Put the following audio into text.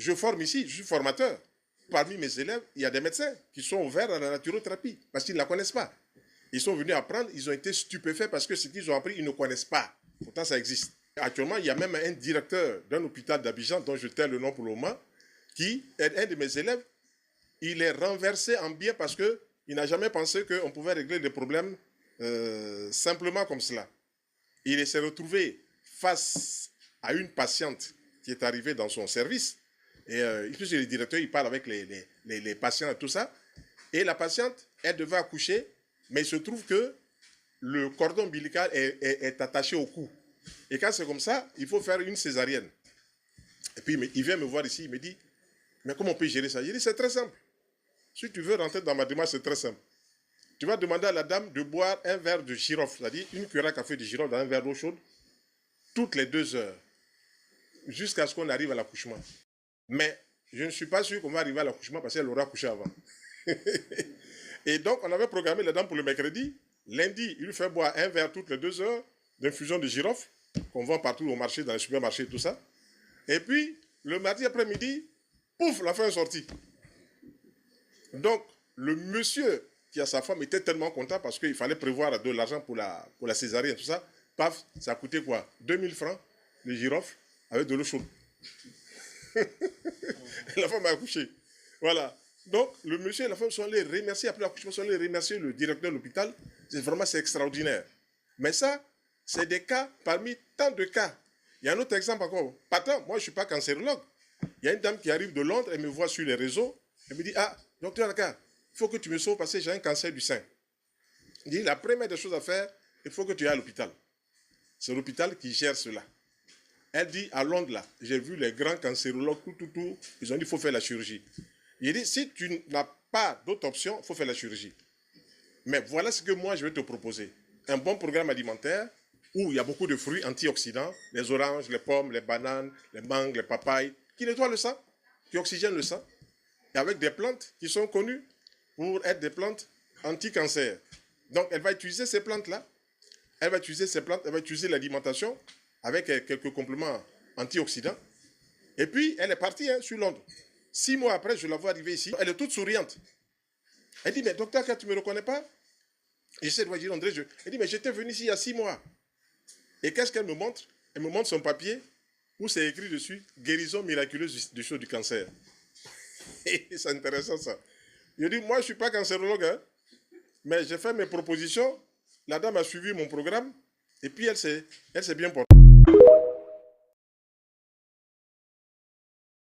je forme ici, je suis formateur. Parmi mes élèves, il y a des médecins qui sont ouverts à la naturothérapie parce qu'ils ne la connaissent pas. Ils sont venus apprendre, ils ont été stupéfaits parce que ce qu'ils ont appris, ils ne connaissent pas. Pourtant, ça existe. Actuellement, il y a même un directeur d'un hôpital d'Abidjan, dont je tais le nom pour le moment, qui est un de mes élèves. Il est renversé en bien parce qu'il n'a jamais pensé qu'on pouvait régler des problèmes simplement comme cela. Il s'est retrouvé face à une patiente qui est arrivée dans son service. Et puisque le directeur, il parle avec les patients et tout ça. Et la patiente, elle devait accoucher, mais il se trouve que le cordon ombilical est attaché au cou. Et quand c'est comme ça, il faut faire une césarienne. Et puis il vient me voir ici, il me dit, mais comment on peut gérer ça? Je dis, c'est très simple. Si tu veux rentrer dans ma démarche, c'est très simple. Tu vas demander à la dame de boire un verre de girofle, c'est-à-dire une cuillère à café de girofle dans un verre d'eau chaude, toutes les 2 heures, jusqu'à ce qu'on arrive à l'accouchement. Mais je ne suis pas sûr qu'on va arriver à l'accouchement parce qu'elle aura accouché avant. Et donc, on avait programmé la dame pour le mercredi. Lundi, il lui fait boire un verre toutes les 2 heures d'infusion de girofle, qu'on vend partout au marché, dans les supermarchés, tout ça. Et puis, le mardi après-midi, pouf, la fin est sortie. Donc, le monsieur qui a sa femme était tellement content parce qu'il fallait prévoir de l'argent pour la césarienne, tout ça. Paf, ça a coûté quoi? 2000 francs, le girofle, avec de l'eau chaude. La femme a accouché. Voilà. Donc, le monsieur et la femme sont allés remercier, après l'accouchement, sont allés remercier le directeur de l'hôpital. C'est extraordinaire. Mais ça, c'est des cas parmi tant de cas. Il y a un autre exemple encore. Pourtant, moi, je ne suis pas cancérologue. Il y a une dame qui arrive de Londres, elle me voit sur les réseaux. Elle me dit, ah, docteur Naka, il faut que tu me sauves parce que j'ai un cancer du sein. Il dit, la première des choses à faire, il faut que tu ailles à l'hôpital. C'est l'hôpital qui gère cela. Elle dit, à Londres, là, j'ai vu les grands cancérologues, tout. Ils ont dit, il faut faire la chirurgie. Il dit, si tu n'as pas d'autre option, il faut faire la chirurgie. Mais voilà ce que moi, je vais te proposer. Un bon programme alimentaire où il y a beaucoup de fruits antioxydants, les oranges, les pommes, les bananes, les mangues, les papayes, qui nettoient le sang, qui oxygènent le sang, et avec des plantes qui sont connues pour être des plantes anti-cancer. Donc, elle va utiliser ces plantes-là. Elle va utiliser l'alimentation avec quelques compléments antioxydants. Et puis, elle est partie sur Londres. 6 mois après, je la vois arriver ici. Elle est toute souriante. Elle dit, mais docteur, quand tu ne me reconnais pas? J'essaie de dire, André, elle dit, mais j'étais venu ici il y a 6 mois. Et qu'est-ce qu'elle me montre? Elle me montre son papier où c'est écrit dessus, guérison miraculeuse du cancer. Et c'est intéressant ça. Je dis, moi je ne suis pas cancérologue, hein, mais j'ai fait mes propositions. La dame a suivi mon programme et puis elle s'est bien portée.